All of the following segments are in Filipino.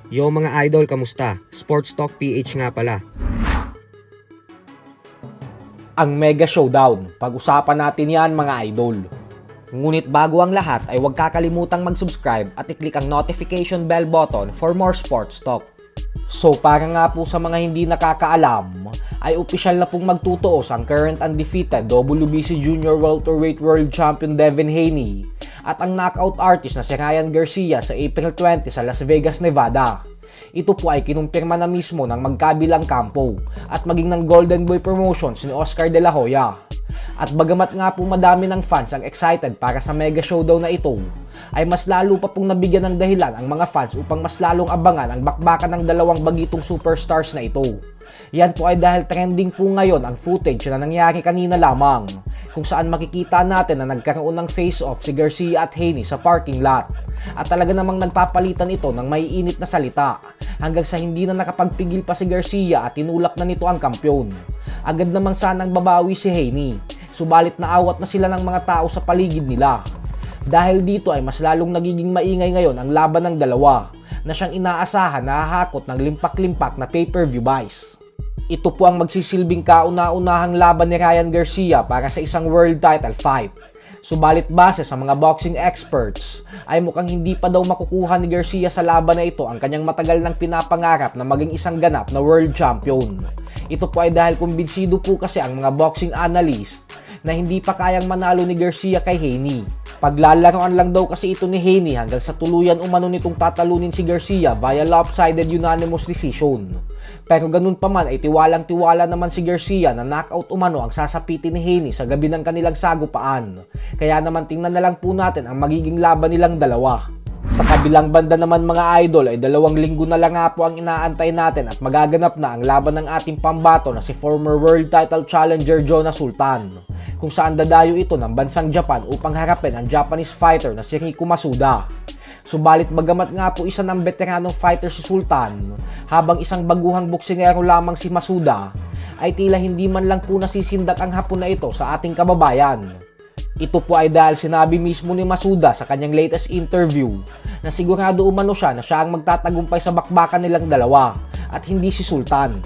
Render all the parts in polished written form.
Yo mga idol, kamusta? Sports Talk PH nga pala. Ang Mega Showdown. Pag-usapan natin yan mga idol. Ngunit bago ang lahat ay huwag kakalimutang mag-subscribe at i-click ang notification bell button for more sports talk. So para nga po sa mga hindi nakakaalam, ay opisyal na pong magtutuos ang current undefeated WBC Junior Welterweight World Champion Devin Haney at ang knockout artist na si Ryan Garcia sa April 20 sa Las Vegas, Nevada. Ito po ay kinumpirma na mismo ng magkabilang kampo at maging ng Golden Boy Promotions ni Oscar De La Hoya. At bagamat nga po madami ng fans ang excited para sa Mega Showdown na ito, ay mas lalo pa pong nabigyan ng dahilan ang mga fans upang mas lalong abangan ang bakbakan ng dalawang bagitong superstars na ito. Yan po ay dahil trending po ngayon ang footage na nangyari kanina lamang, kung saan makikita natin na nagkaroon ng face-off si Garcia at Haney sa parking lot. At talaga namang nagpapalitan ito ng maiinit na salita, hanggang sa hindi na nakapagpigil pa si Garcia at tinulak na nito ang kampyon. Agad namang sanang babawi si Haney, subalit naawat na sila ng mga tao sa paligid nila. Dahil dito ay mas lalong nagiging maingay ngayon ang laban ng dalawa, na siyang inaasahan na hahakot ng limpak-limpak na pay-per-view buys. Ito po ang magsisilbing kauna-unahang laban ni Ryan Garcia para sa isang world title fight. Subalit base sa mga boxing experts, ay mukhang hindi pa daw makukuha ni Garcia sa laban na ito ang kanyang matagal nang pinapangarap na maging isang ganap na world champion. Ito po ay dahil kumbinsido po kasi ang mga boxing analyst na hindi pa kayang manalo ni Garcia kay Haney. Paglalaroan lang daw kasi ito ni Haney hanggang sa tuluyan umano nitong tatalunin si Garcia via lopsided unanimous decision. Pero ganun pa man ay tiwalang-tiwala naman si Garcia na knockout umano ang sasapitin ni Haney sa gabi ng kanilang sagupaan. Kaya naman tingnan na lang po natin ang magiging laban nilang dalawa. Sa kabilang banda naman mga idol ay 2 linggo na lang nga po ang inaantay natin at magaganap na ang laban ng ating pambato na si former world title challenger Jonas Sultan, kung saan dadayo ito ng bansang Japan upang harapin ang Japanese fighter na si Rico Masuda. Subalit bagamat nga po isa ng veteranong fighter si Sultan, habang isang baguhang boksingero lamang si Masuda, ay tila hindi man lang po nasisindak ang hapon na ito sa ating kababayan. Ito po ay dahil sinabi mismo ni Masuda sa kanyang latest interview na sigurado umano siya na siya ang magtatagumpay sa bakbakan nilang dalawa at hindi si Sultan.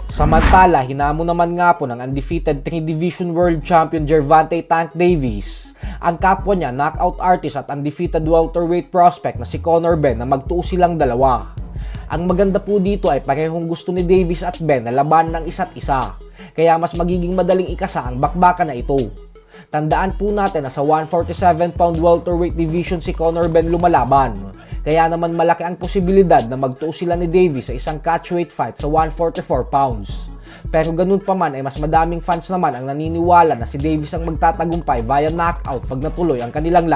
Samantala, hinamo naman nga po ng undefeated 3-division world champion Gervonta Tank Davis ang kapwa niya knockout artist at undefeated welterweight prospect na si Conor Benn na magtuo silang dalawa. Ang maganda po dito ay parehong gusto ni Davis at Benn na laban ng isa't isa, kaya mas magiging madaling ikasa ang bakbakan na ito. Tandaan po natin na sa 147-pound welterweight division si Conor Benn lumalaban, kaya naman malaki ang posibilidad na magtuo sila ni Davis sa isang catchweight fight sa 144 pounds. Pero ganun pa man ay mas madaming fans naman ang naniniwala na si Davis ang magtatagumpay via knockout pag natuloy ang kanilang laban.